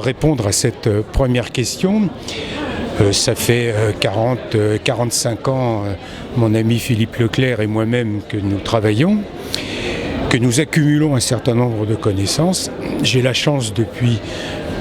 répondre à cette première question, ça fait 45 ans, mon ami Philippe Leclerc et moi-même, que nous travaillons, que nous accumulons un certain nombre de connaissances. J'ai la chance depuis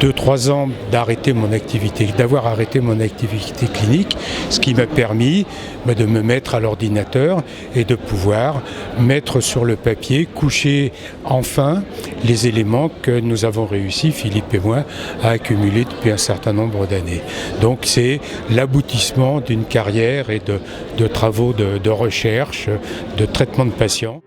2-3 ans d'avoir arrêté mon activité clinique, ce qui m'a permis de me mettre à l'ordinateur et de pouvoir mettre sur le papier, coucher enfin les éléments que nous avons réussi, Philippe et moi, à accumuler depuis un certain nombre d'années. Donc c'est l'aboutissement d'une carrière et de travaux de recherche, de traitement de patients.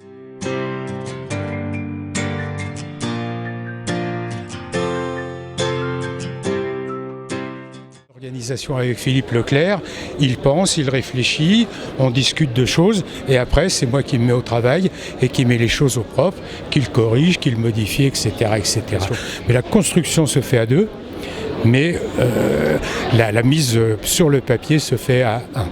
Organisation avec Philippe Leclerc, il pense, il réfléchit, on discute de choses et après c'est moi qui me mets au travail et qui mets les choses au propre, qui le corrige, qui le modifie, etc., etc. Mais la construction se fait à deux, mais la mise sur le papier se fait à un.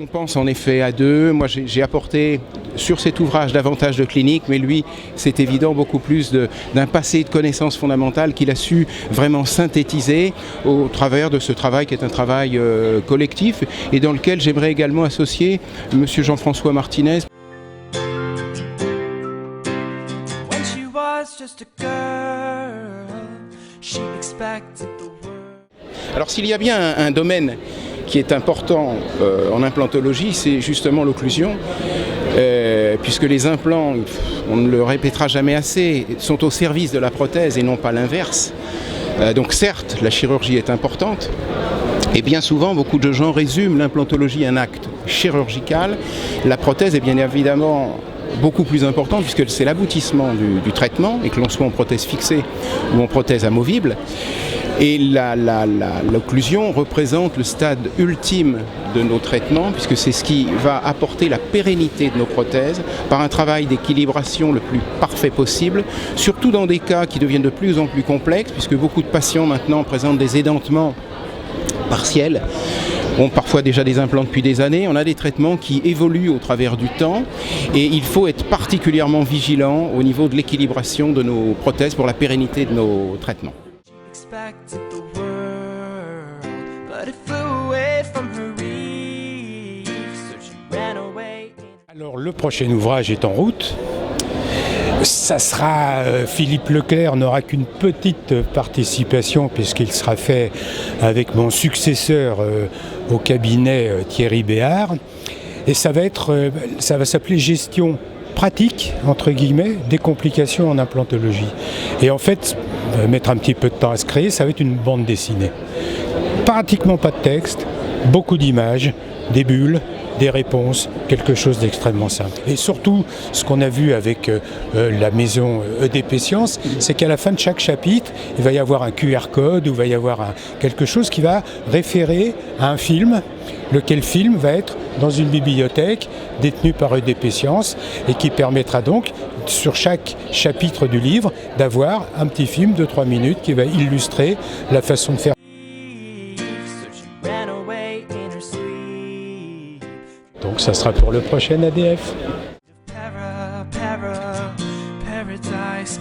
On pense en effet à deux. Moi j'ai apporté sur cet ouvrage davantage de clinique, mais lui, c'est évident, beaucoup plus d'un passé de connaissances fondamentales qu'il a su vraiment synthétiser au travers de ce travail qui est un travail collectif et dans lequel j'aimerais également associer M. Jean-François Martinez. Alors s'il y a bien un domaine qui est important en implantologie, c'est justement l'occlusion, puisque les implants, on ne le répétera jamais assez, sont au service de la prothèse et non pas l'inverse. Donc certes, la chirurgie est importante, et bien souvent, beaucoup de gens résument l'implantologie à un acte chirurgical. La prothèse est bien évidemment beaucoup plus importante, puisque c'est l'aboutissement du traitement, et que l'on soit en prothèse fixée ou en prothèse amovible. Et l'occlusion représente le stade ultime de nos traitements, puisque c'est ce qui va apporter la pérennité de nos prothèses par un travail d'équilibration le plus parfait possible, surtout dans des cas qui deviennent de plus en plus complexes, puisque beaucoup de patients maintenant présentent des édentements partiels, ont parfois déjà des implants depuis des années. On a des traitements qui évoluent au travers du temps et il faut être particulièrement vigilant au niveau de l'équilibration de nos prothèses pour la pérennité de nos traitements. Alors le prochain ouvrage est en route. Ça sera, Philippe Leclerc n'aura qu'une petite participation puisqu'il sera fait avec mon successeur au cabinet Thierry Béard. Et ça va s'appeler gestion pratique, entre guillemets, des complications en implantologie. Et en fait, ça va mettre un petit peu de temps à se créer, ça va être une bande dessinée. Pratiquement pas de texte, beaucoup d'images, des bulles, des réponses, quelque chose d'extrêmement simple. Et surtout, ce qu'on a vu avec la maison EDP Sciences, c'est qu'à la fin de chaque chapitre, il va y avoir un QR code, ou il va y avoir quelque chose qui va référer à un film, lequel film va être dans une bibliothèque détenue par EDP Sciences et qui permettra donc, sur chaque chapitre du livre, d'avoir un petit film de 3 minutes qui va illustrer la façon de faire. Donc ça sera pour le prochain ADF. Paradise,